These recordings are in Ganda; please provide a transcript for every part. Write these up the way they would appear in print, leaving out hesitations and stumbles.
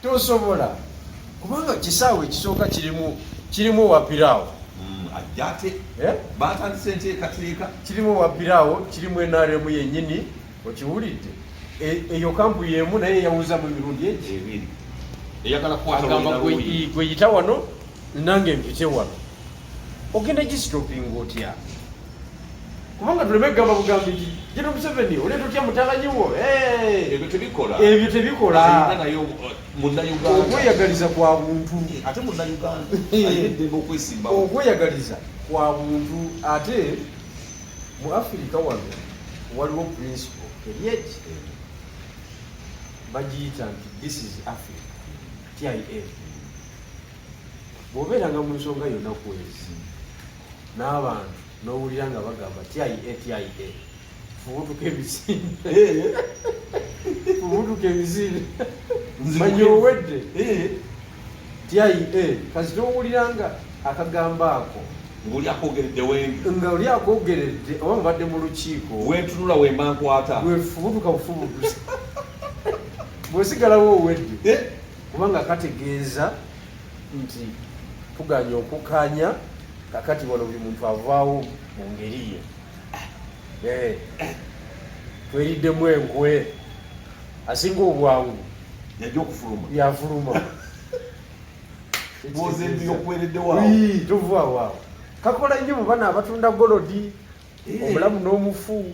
tosobola kubanga kisaawe ekisooka kirimu wapiraawo ajate batandise enteekateeka kirimu wapiraawo kirimu NRM yennyini okiwulidde eyo kampu yemu naye yawuza mu mirundi ebiri eyagala kukwata gweyita wano nange mpite wano ogenda gisitopinga otya kubanga tuleme kugamba bugambi nti Jeno Museveni oleeta otya mutalanyiwo ebyo tebikola okweyagaliza kwa buntu ate munnayuganda ayedde okwesimbawo okweyagaliza kwa buntu ate mu Afirika wano waliwo principle eryeki bagiyita nti this is Africa TIA bw'obeeranga mu nsonga yonna kwezi n'abantu n'owulira nga bagamba TIA fubutuka emisinde fubutuka emisinde manya owedde TIA kasi towuliranga akagambo ako nga oli akogeredde oba mubadde mu lukiiko wentunula wemba nkwata wefubutuka bufubutusa bwesigalawo owedde kubanga kategeeza nti tuganya okukanya kakati wano buli muntu avaawo mu ngeri ye tweriddemu enkwe asinga obwangu yajja okufuluma yafuluma tovaawo kakola nnyo mu bana abatunda golodi omulamu n'omufu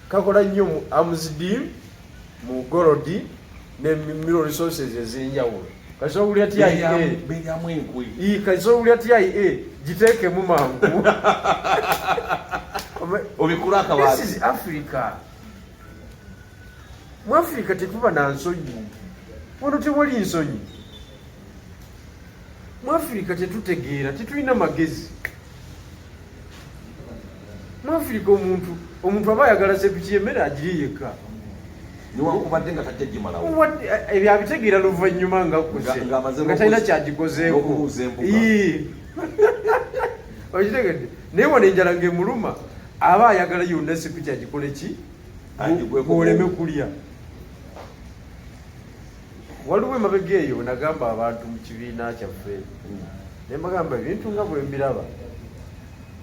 kakola nnyo mu Amsdim mu golodi ne mineral resources ez'enjawulo kasobulya TIA kasobulya TIA giteekemu mangu obikula akabazi. This is Africa. Mu Africa tetuba na nsonyi wano tewali nsonyi. Mu Africa tetutegeera tetulina magezi. Mu Africa omuntu aba ayagala sepiki emmere agiri yekka niwankubadde nga tajja gimalawo ebyo abitegeera luvannyuma nga kuze nga talina kyagikozeeko okitegedde naye wano enjala ng'emuluma aba ayagala yonna sepiki agikole ki oleme kulya. Waliwo emabega eyo nagamba abantu mu kibiina kyaffe ne mbagamba ebintu nga bwe mbiraba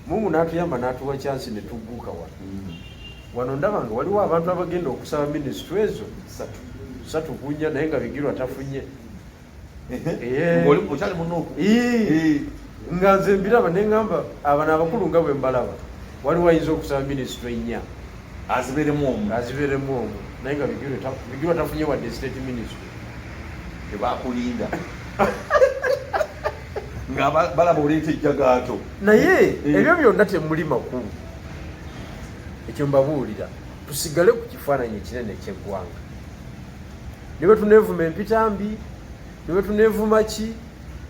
Mungu n'atuyamba n'atuwa chansi ne tugguuka wano ndaba nga waliwo abantu abagenda okusaba minisitule ezo ssatu kunnya naye nga Bigirwa tafunye nga nze mbiraba ne ngamba abano abakulu nga bwe mbalaba waliwo ayinza okusaba minisitule nnya azibeeremu omu naye nga Bigirwa tafunye wadde state ministry tebakulinda nga balaba oleeta ejjagaato naye ebyo byonna temuli makulu. Ekyo mbabuulira tusigale ku kifaananyi ekinene ky'eggwanga ne bwe tuneevuma empitambi ne bwe tuneevuma ki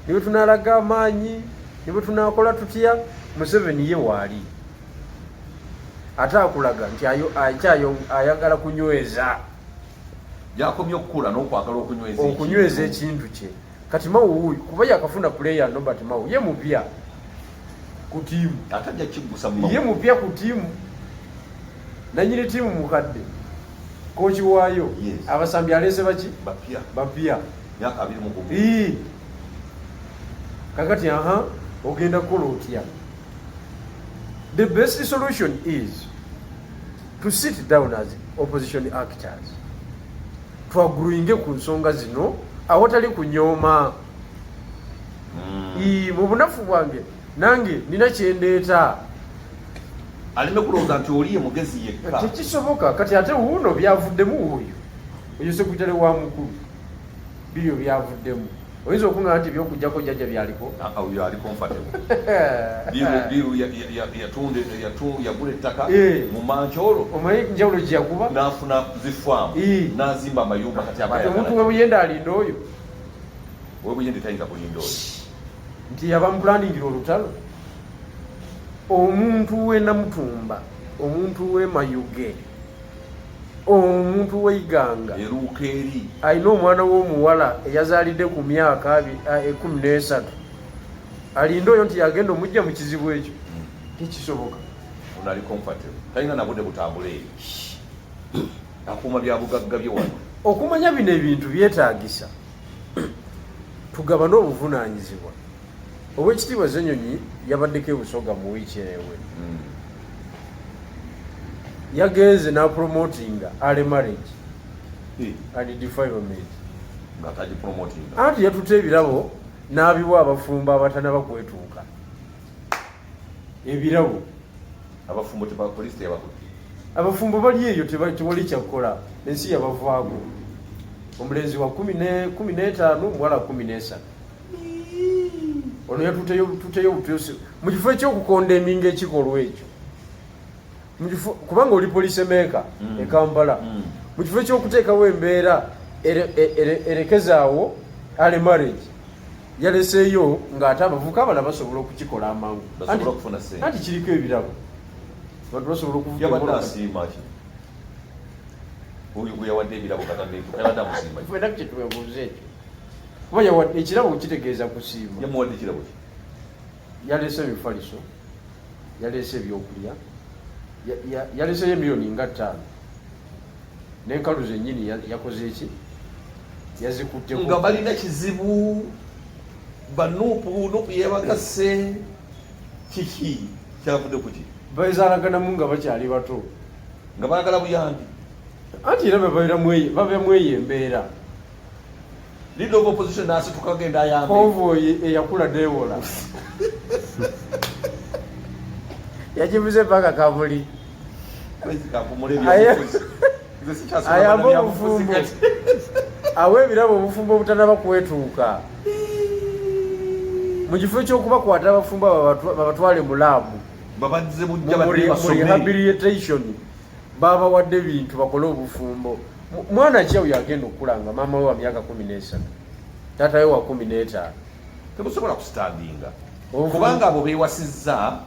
ne bwe tunaalaga amaanyi ne bwe tunaakola tutya Museveni ye waali ate akulaga nti ayagala kunyweza yakomye okukula n'okwagala okunyweza ekintu kye. Kati Mao kuba yakafuna player Norbert Mao ye mupya ku tiimu atajja kigusa mu ye mupya ku tiimu nanyini tiimu mukadde kochi waayo abasambi alese baki bapya myaka 20 kakati ogenda kukola otya. The best solution is to sit down as opposition actors twagruinge ku nsonga zino awatali kunyooma. Mu bunafu bwange nange nina kyendeeta alime kulowooza nti oliye mugezi yekka tekisoboka. Kati ate wuuno byavuddemu oyo sekutale wa mukulu bibyo byavuddemu oyinza okuŋŋa nti byokujjako jjajja byaliko oyo ali comfortable biru yagula ettaka mu Manchoro omanyi njawulo gye yakuba n'afuna zifaamu n'azimba amayumba kati omuntu webuyenda alinda oyo webuyende tayinza kulinda oyo nti yaba mupulaningira olutalo. Omuntu we Namutumba, omuntu we Mayuge, omuntu we Iganga eruuka eri alina omwana w'omuwala eyazaalidde ku myaka 13 alinda oyo nti yagenda omujja mu kizibu ekyo tekisoboka. ono ali comfortable talina nabudde butambule eri akuuma bya bugagga bye wano okumanya bino ebintu byetaagisa tugabane obuvunaanyizibwa. Oweekitiibwa Zenyonyi yabaddeko e Busoga mu wiiki ewe, yagenze n'apromotinga early marriage and defilement, anti yatuta ebirabo n'abiwa abafumbo abatanaba kwetuuka. Ebirabo abafumbo bali eyo tewali kyakukola, ensi yabavaako. Omulenzi wa 15 muwala 13. Ono yatuteyo butuusi mu kifo ekyokukonda eminga ekikolwa ekyo, kubanga oli police maker e Kampala, mu kifo ekyokuteekawo embeera erekezaawo early marriage, yaleseeyo ng'ate abavubuka abala basobola okukikola amangu, anti kiriko ebirabo bantu basobola okuvuga. Kyetuwebuuza ekyo kuba ekirabo kitegeeza kusiima. Yaleese ebifaliso, yaleese ebyokulya, yaleeseyo miliyoni nga 5, n'enkalu zennyini yakoze eki, yazikutteko nga balina kizibu. Banuupu yeebagasse kiki kyavudde ku ki? Bazaalaganamu nga bakyali bato, nga baagala buyambi, anti era babeeramu eyo embeera. Leader of opposition n'asituka agenda ayambe Konvoyi eyakula neewola yagibuze paka Kamuli ayamba obufumbo awe ebirabo obufumbo obutanaba kwetuuka, mu kifo ekyokubakwata abafumbo babatwale mu laabu mu rehabilitation, babawadde ebintu bakole obufumbo. Mwana ki awo yagenda okukulanga maama we wa myaka 13, taata we wa 15. tebusobola kusitandinga kubanga abo beewasizza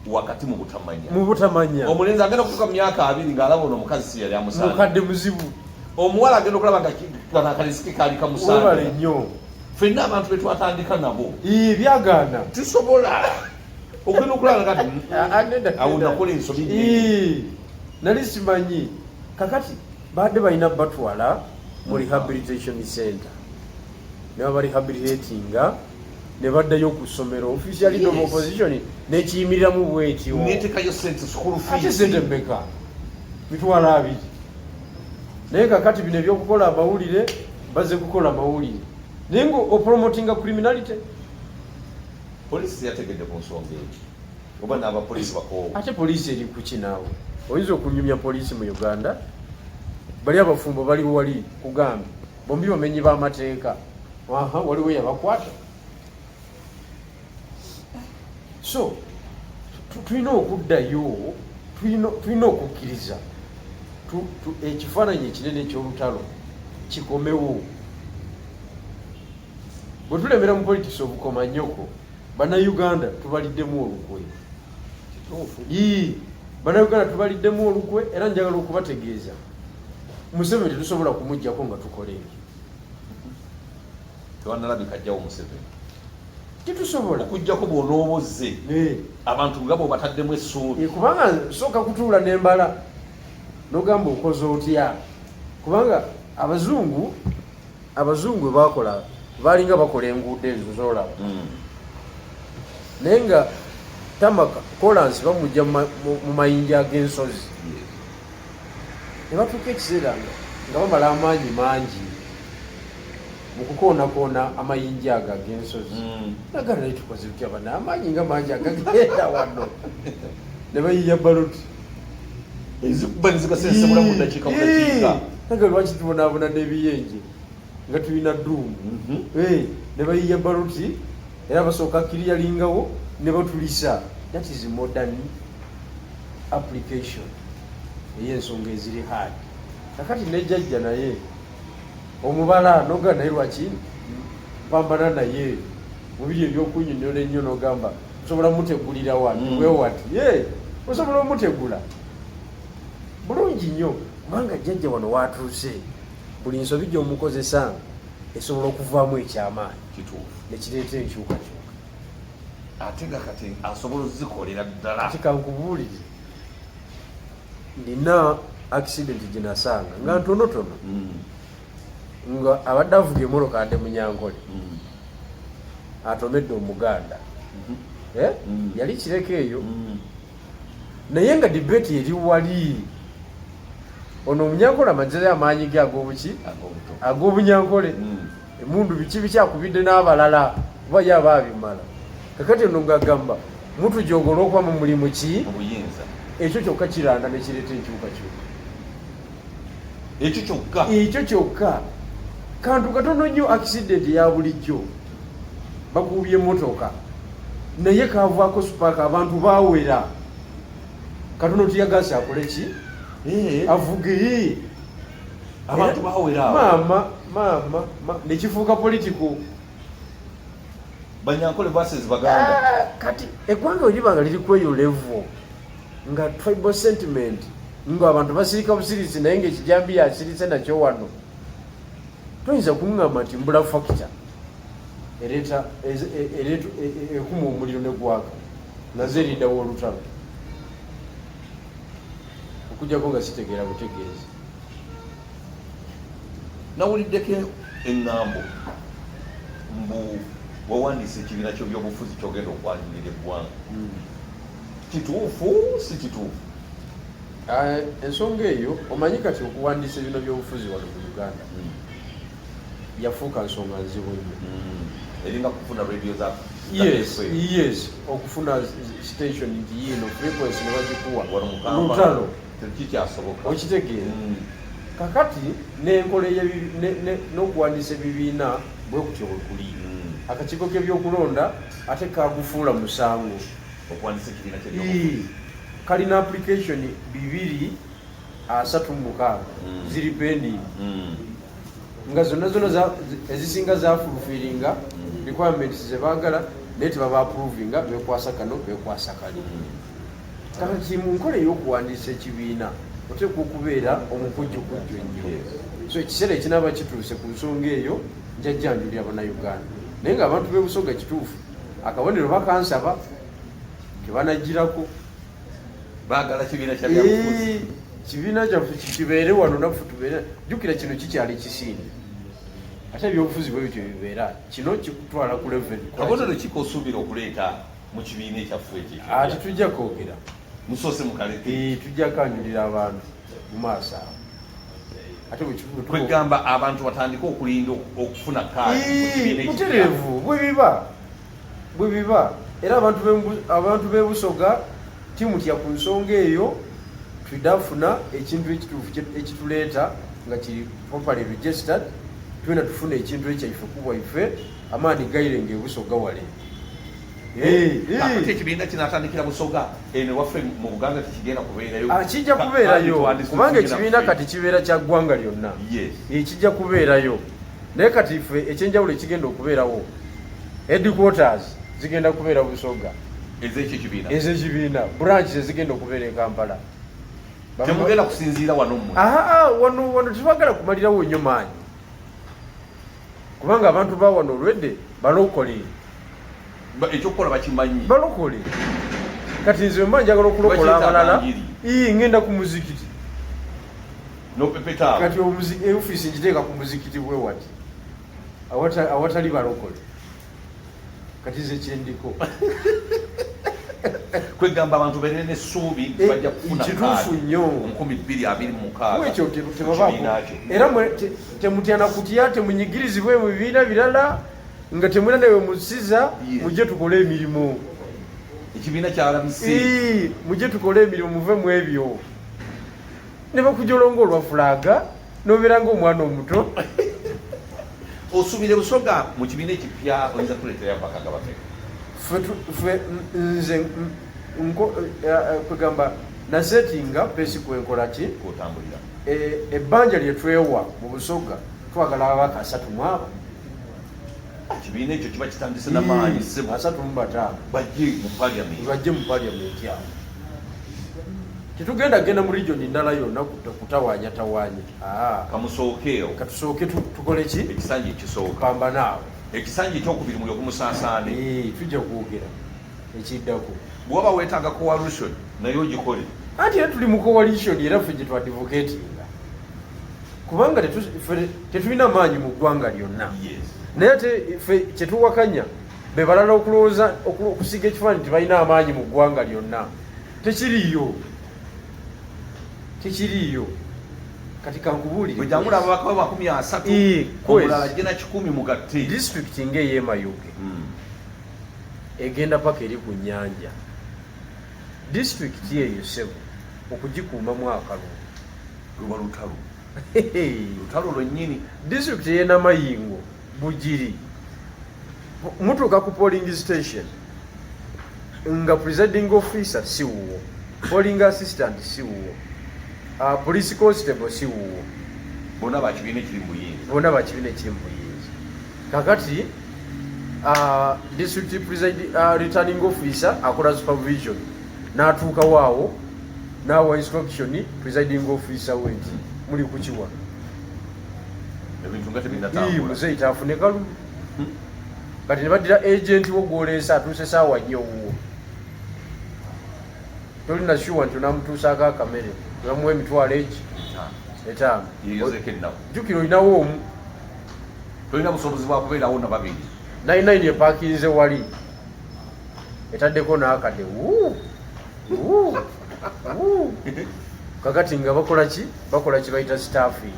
wakati mu butamanya. Omulenzi agenda okutuuka mu myaka 2 ng'alaba ono omukazi si yali amusaana, mukadde muzibu. Omuwala agenda okulaba nga akalisiki kaali kamusaana. Webale nnyo. Ffenna abantu be twatandika nabo byagaana tusobola ogenda okulaba kati awo nakola ensobi nali simanyi. Kakati badde balina batwala mu rehabilitation center, ne babarehabilitatinga ne baddayo ku ssomero. Officially leader of opposition nekiyimiriramu bwetyo, neteekayo sente school ate fees sente mmeka? Mitwalo 2. Naye kakati bino ebyokukola amawulire bazze kukola amawulire, naye nga opromotinga criminality. Polisi yategedde ku nsonga eyo oba n'abapoliisi bakoowa. Ate poliisi eri ku ki naawe? Oyinza okunyumya poliisi mu Uganda, bali abafumbo baliwo wali kugambye bombi bamenyi b'amateeka, waliwo yabakwata. So tulina okuddayo, tulina okukkiriza ekifaananyi ekinene eky'olutalo kikomewo. Bwe tulemera mu politics obukomanyoko, bannayuganda tubaliddemu olukwe. Bannayuganda tubaliddemu olukwe, era njagala okubategeeza Museveni tetusobola kumuggyako nga tukola ebyo. Tewanalabika ajjawo Museveni. Tetusobola okuggyako bw'onoobozze abantu nga bw'obataddemu essuubi. Kubanga sooka kutuula n'embala n'ogamba okoze otya. Kubanga abazungu baakola baalinga bakola enguudo ezo z'olaba. Naye nga tamaka kolansi bamujja mu mayinja ag'ensozi, ne batuuka ekiseera nga bamala amaanyi mangi mu kukoonakona amayinja ago ag'ensozi. Nagala naye tukoze tutya bana, amaanyi nga mangi agagenda wano, ne bayiya baloti ezikuba nezikasensebula mu ddakiika mu ddakiika. Nagala lwaki tubonaabona n'ebiyenje nga tulina dduumu, ne bayiya baloti era basooka kiriyalingawo ne batulisa. That is modern application ey'ensonga eziri hard. Kakati nejjajja naye omubala noga naye lwaki mpambana naye mu biri ebyokunyonyola ennyo n'ogamba osobola mutegulira wano wewati osobola omutegula bulungi nnyo, kubanga jjajja wano watuuse buli nsobi gy'omukozesa esobola okuvaamu ekyamaanyi nekireeta enkyukakyuka. Ate nga kati asobola ozikolera ddala. Ati kankubuulire, nina accident ginasanga nga ntonotono nga abadde avuga emmotoka ade Munyankole atomedde Omuganda yali kireka eyo naye nga debate eri wali ono Munyankole amagyeyo amaanyi ge ag'Obunyankole emundu biki bikyakubidde n'abalala oba ye aba abimala kakati ono ng'agamba mutujogola okuba mu mulimu ki ekyo kyokka kiranda ne kireeta enkyukakyuka ekyo kyokka kantu katono nnyo accident ya bulijjo bakuubye emmotoka naye kavaako supaaka abantu bawera katono tiyagasi akole ki avuge abantu bawera maama nekifuuka politiko Banyankole versus Baganda kati eggwanga weribanga liri kweyo level nga tribal sentiment nga abantu basirika busirisi naye ngaekijambi yasirise nakyo wano toyinza kuŋŋamba nti mbula factor ereeta ekuma omuliro negwaka naze erindawo olutalo okujjako nga sitegeera butegeezi nawuliddeko eŋŋambo mbu wawandiisa ekibiina ky'ebyobufuzi kyogenda okwanjulira eggwanga kituufu si kituufu ensonga eyo omanyi kati okuwandiisa ebino byobufuzi wano mu Uganda yafuuka nsonga nzibu nnyo eringa kufuna radio za yes okufuna station nti yiino frequency ne bagikuwa lutalo tekikyasoboka okitegeera kakati n'enkola n'okuwandiisa ebibiina bwe kutyo bwe kuli akakiiko k'ebyokulonda ate kagufuula musango okuwandiisa ekibiina ky'ebyobufuzi kalina application 236 ziri pending nga zonna ezisinga zafulfiringa requirements zebaagala naye tebaba approvinga bekwasa kano bekwasa kali kakati mu nkola ey'okuwandiisa ekibiina oteekwa okubeera omukujjukujju ennyo so ekiseera ekinaaba kituuse ku nsonga eyo njajjanjulira bannayuganda naye ng'abantu b'ebusoga kituufu akabonero bakansaba kebanagirako baagala kibiina kyabyabufuzi kibiina kyaffe kibeere wano naffe tubeere jjukira kino kikyali kisinde ate ebyobufuzi bwe bityo bibeera kino kikutwala ku level kabonero kikosuubira okuleeta mu kibiina ekyaffe ekyo ati tujja kwogera musoose mukaleke tujja kanjulira abantu mu maaso awo ate kwegamba abantu batandika okulinda okufuna kaadi mutereevu bwe biba era abantu b'ebusoga timutya ku nsonga eyo tudafuna ekintu ekituufu ekituleeta nga kiri properly registered twena tufuna ekintu ekyaife kubwaife amaani gairenga ebusoga wale ekibiina kinatandikira busoga ewaffe mu Buganda tekigenda kubeerayo kijja kubeerayo kubanga ekibiina kati kibeera kya ggwanga lyonna kijja kubeerayo naye kati ife ekyenjawulo ekigenda okubeerawo headquarters zigenda kubeera busoga ez'ekibiina branch ezigenda okubeera e Kampala temugenda kusinziira wano mmwe wano tebagala kumalirawo nnyo maanyi kubanga abantu ba wano olwedde balokole ekyokukola bakimanyi balokole kati nze mba njagala okulokola abalala ngenda ku muzikiti nopepeta kati ofiisi ngiteeka ku muzikiti bwe wati awatali balokole kati ze kyendiko kwegamba abantu beerere n'essuubi bajja kufuna kituufu nnyo 2026 ekyo tebabaako era temutyana kutya temunyigirizibwe mu bibiina birala nga temwina newe musiza mujje tukole emirimu ekibiina kya RMC mujje tukole emirimu muve mu ebyo ne bakujolonga olwa fulaga nobeera ng'omwana omuto osuubire busoga mu kibiina ekipya oyinza kuleetera bakagabate ffe nze kwegamba nasetinga pesi kwenkola ki kotambulira ebbanja lyetwewa mu busoga twagala ababaka 3 mwabo ekibiina ekyo kiba kitandise n'amaanyi 35 bajje mu paliamenti awo tetugenda genda mu regioni ndala yonna kutawanya kamusookeewo katusooke tukole ki ekisanji ekisooka pamba naawe ekisanji ekyokubiri mulyoku musaasaane tujja kwogera ekiddako bw'oba weetaaga coalition naye ogikole anti era tuli mu coalition era ffe gye twadvocatinga kubanga tetulina maanyi mu ggwanga lyonna naye ffe kyetuwakanya be balala okulowooza okusiga ekifaananyi tebalina amaanyi mu ggwanga lyonna tekiriiyo kati kankubuulire bwejangula ababaka be 30 omulala gena 10 mugatte disitulikiti ng'ey'emayuge egenda paka eri ku nnyanja disitulikiti eyo sebo okugikuumamu akalulu luba lutalo lwennyini disitulikiti ey'enamayingo bugiri mutuuka ku polling station nga presiding officer si wuwo polling assistant si wuwo police constable si wuwo bonna bakibiina ekiri mu buyinza kakati district returning officer akola supervision n'atuuka waawo n'awa instruction presiding officer we nti muli kukiwa ebintu nga tebinatambula muzeeyi taafune kalulu kati ne baddira agenti wo gw'oleesa atuuse saawa nnyo wuwo tolina shuwa nti onamutuusaako akamere olamuwa emitwalo egi 5 jjukira olinawo omu tolina busobozi bwa kubeerawo na babiri 99 epaakinze wali etaddeko n'akade kakati nga bakola ki bayita staffing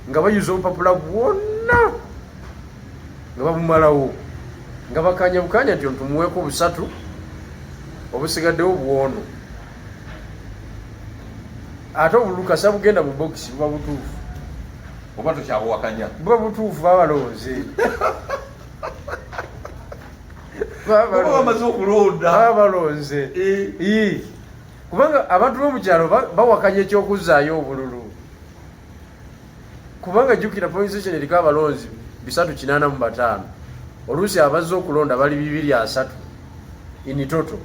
nga bayuza obupapula bwonna nga babumalawo nga bakanya bukanya nti tumuweeko 3 obusigaddewo bwono ate obulukasa bugenda mu bokisi buba butuufu oba tokyabuwakanya buba butuufu babalonze bamaze okulonda babalonze kubanga abantu b'omukyalo bawakanya ekyokuzaayo obululu kubanga jjukira polling station eriko abalonzi 385 oluusi abazze okulonda bali 203 in total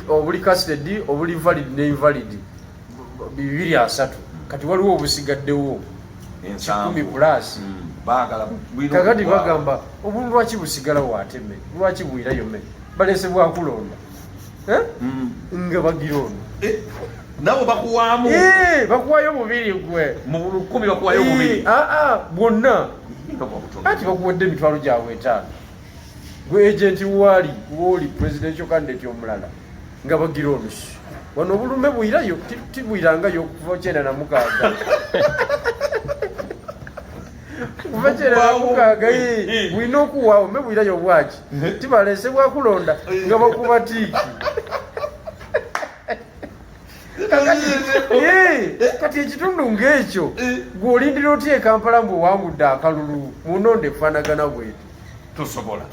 obuli custody obuli valid ne invalid 203 kati waliwo obusigaddewo 10 plus kakati bagamba obulu lwaki busigala wateme lwaki bwirayo me balese bwakulonda nga bagirono nabo bakuwaamu bakuwayo mubiri gwe mu 10 bakuwayo mubiri bwonna ati bakuwadde emitwalo gyabwe 5 gwe agenti woli presidential candidate omulala nga bagirono wano obulume bwirayo tibwirangayo okuva 96 kuva 96 bwina okuwaawo me bwirayo bwaki tibalese bwakulonda nga bakuba tiiki kati ekitundu ng'ekyo gw'olindira otya Kampala mbu wangudde akalulu munonde efaanagana bwetu tosobola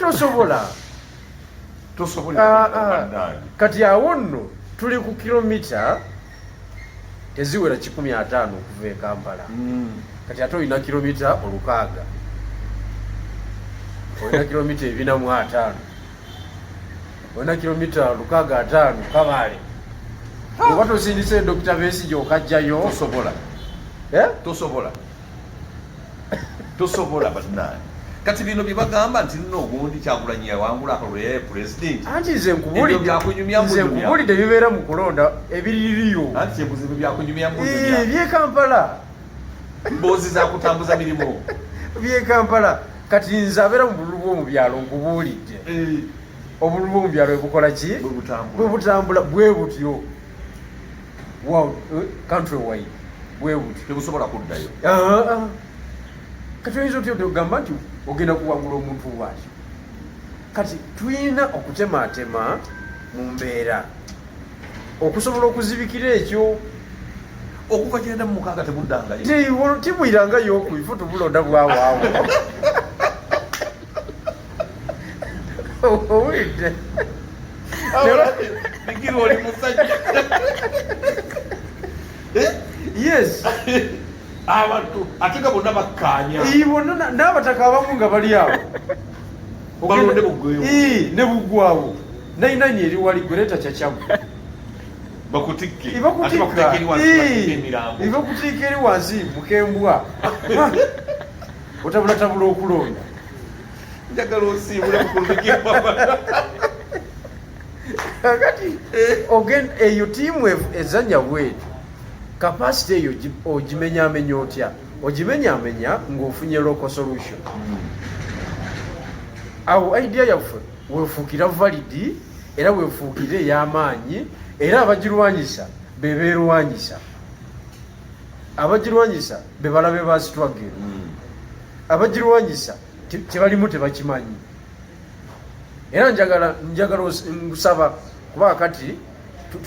kati awo nno tuli ku kilomita teziwera 15 okuva e Kampala kati ate olina kilomita 600 olina kilomita 405 olina kilomita 605 Kabale oba tosindise Dr. Besigye okajjayo tosobola bannange kati bino bye bagamba nti nno ogundi Kyagulanyi yawangula akalulu president anti nze nkubulidde bibeera mu kulonda ebiririyo anti kyebuzibu byakunyumya mbunyumya by'e Kampala mboozi za kutambuza mirimu by'e Kampala kati nze abeera mu bululu bw'omu byalo nkubuulidde obululu bw'omu byalo ebukola ki bwe butambula bwe butyo country wide bwe butyo tebusobola kuddayo kati oyinza otya ogamba nti ogenda kuwangula omuntu waakyo kati tulina okutematema mu mbeera okusobola okuzibikira ekyo okuva 96 tebuddangayo tibwirangayo okwifu tubulonda bwawaawo owulidde bigiri oli musajja yes abantu ate nga bonna bakkaanya bonna n'abataka abamu nga bali awo balonde buggwewo ne buggwawo 99 eri wali gweleta kyakyamu bakutikke bakutiika eri wansi mukembwa otabulatabula okulonda njagala osiibule mukulumikirwa kati eyo tiimu ezanya bwetu capacity eyo ogimenyamenya otya ogimenyamenya ng'ofunye local solution awo idea yaffe wefuukira validi era wefuukire ey'amaanyi era abagirwanyisa bebeerwanyisa abagirwanyisa be balabe ba struggle abagirwanyisa tebalimu tebakimanyi era njagala ngusaba kuba kati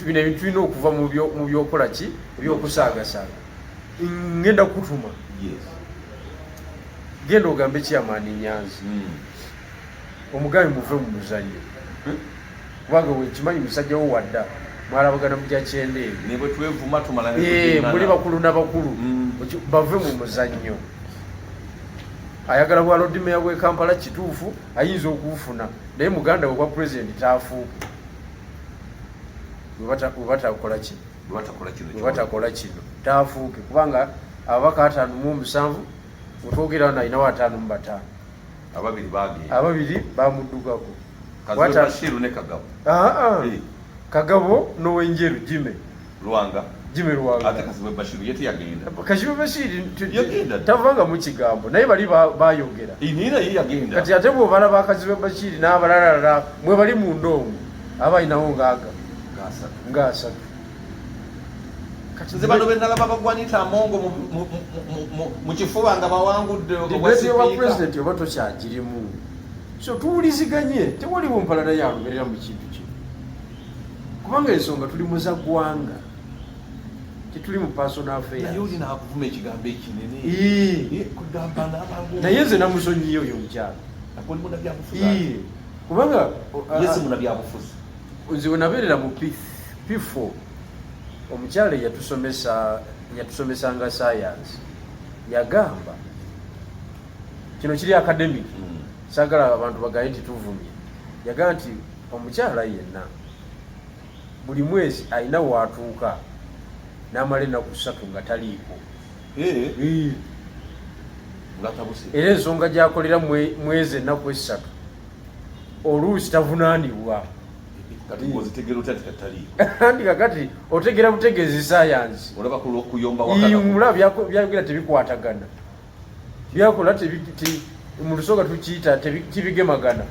bino ebintu tulina okuva mu byokola ki ebyokusaagasaaga ngenda kutuma genda ogambe kyamaani Nyanzi omugambi muve mu muzannyo kubanga wekimanyi musajja wo wadda mwalabagana mujja kyendeevi muli bakulu n'abakulu bave mu muzannyo ayagala bwa Lord Mayor w'e Kampala kituufu ayinza okufuna naye muganda we kwa president taafuuke webatakola kino taafuuke kubanga ababaka 57 wetwogera wano ayinawo 55 ababiri bamuddukako Kagabo n'Owenjeru Jimmy Luwanga Kashibe Bashiri tavanga mu kigambo naye bali bayogera kati ate bw'obala ba Kashibe Bashiri n'abalalala mwe bali mu ndongo abayinawo ng'asatu kati nze bano bennalaba bagwanita amongo mu kifuba nga bawangudde wa president oba tokyagirimu so tuwuliziganye tewaliwo mpalana yaluberera mu kintu kino kubanga ensonga tuli muza ggwanga tetuli mu personal affairs naye nze namusonyiyo oyo omukyala kubanga nze wenabeerera mu P4 omukyala yatusomesanga science yagamba kino kiri academic sagala abantu bagaye nti tuvumye yagamba nti omukyala yenna buli mwezi alina waatuuka n'amala ennaku 3 nga taliiko era ensonga gyakolera mwezi ennaku 3 oluusi tavunaanibwa andi kakati otegera butegeezi sayansi mulaba byayogera tebikwatagana byakola mu lusooka tukiyita tibigemagana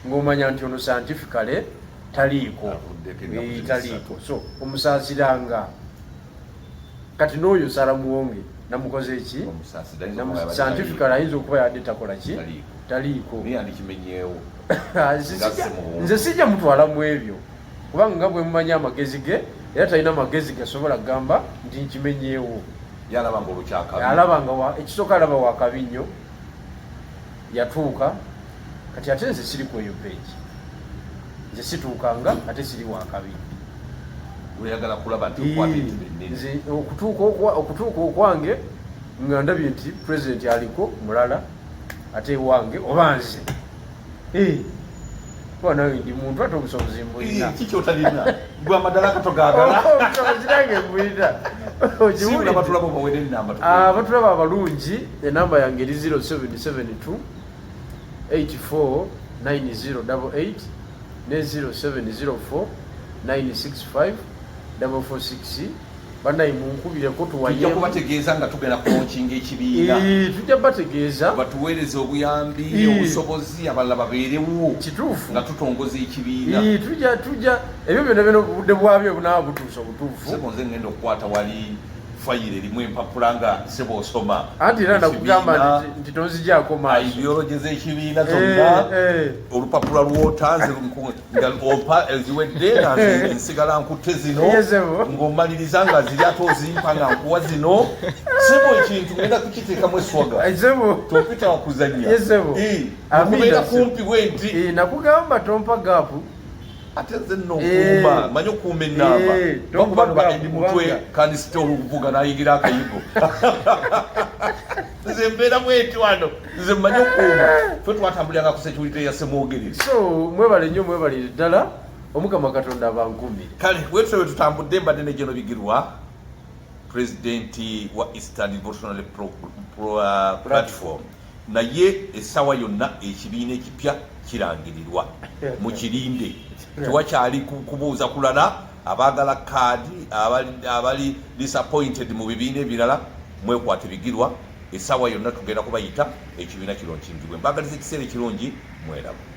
ng'omanya nti ono scientifically taliiko so omusaasiranga kati n'oyo sala muwonge namukoze eki scientifically ayinza okuba yadde takola ki taliiko nze sijja mutwala mu ebyo kubanga nga bwe mumanyi amagezi ge era talina amagezi gasobola kugamba nti nkimenyeewo alaba ekisooka alaba wakabi nnyo yatuuka kati ate nze siri ku eyo peegi nze situukanga ate siri wakabi nze okutuuka okwange nga ndabye nti president aliko mulala ate wange oba nze kuba nawe ndi muntu ate obusobozi mbulina obusobozi mbulina abatulaba abalungi enamba yange eri 0772 84 9088 ne 0704 965 446 banayi munkubireko tuwayebategeeza nga tugenda kulonchinga ekibiina tujja bategeeza batuweereza obuyambi obusobozi abalala babeerewo kituufu nga tutongoza ekibiina tujja ebyo byonna bino obudde bwabyo bunaba butuusa obutuufu sebo nze ngenda okukwata wali fayire erimu empapula nga sebo osoma anti era nakugamba nti tonzigyako maaso ideology z'ekibiina zonna olupapula lwotanze nga ompa eziwedde nga nsigala nkutte zino ng'omaliriza nga ziri ate ozimpa nga nkuwa zino sebo ekintu ngenda kukiteekamu eswaga topita wakuzanya okubeera kumpi wenti nakugamba tompa gaapu ate nze nno okuuma manyi okuuma ennamba bakubano baendi mutwe kandi site oluvuga nayigira akayigo nze mbeeramu eti wano nze mmanyi okuuma fe twatambuliranga ku security ya semwogerere so mwebale nnyo mwebalire ddala omukama katonda abankumire kale bwetutyo tutambudde mbadde ne General Bigirwa pulezidenti wa Eastern Revolutionary Platform naye essaawa yonna ekibiina ekipya kirangirirwa mukirinde tewakyali kubuuza kulala abaagala kaadi abali disappointed mu bibiina ebirala mwekwate bigirwa essaawa yonna tugenda kubayita ekibiina kino nkingibwe mbagaliza ekiseera ekirungi mweraba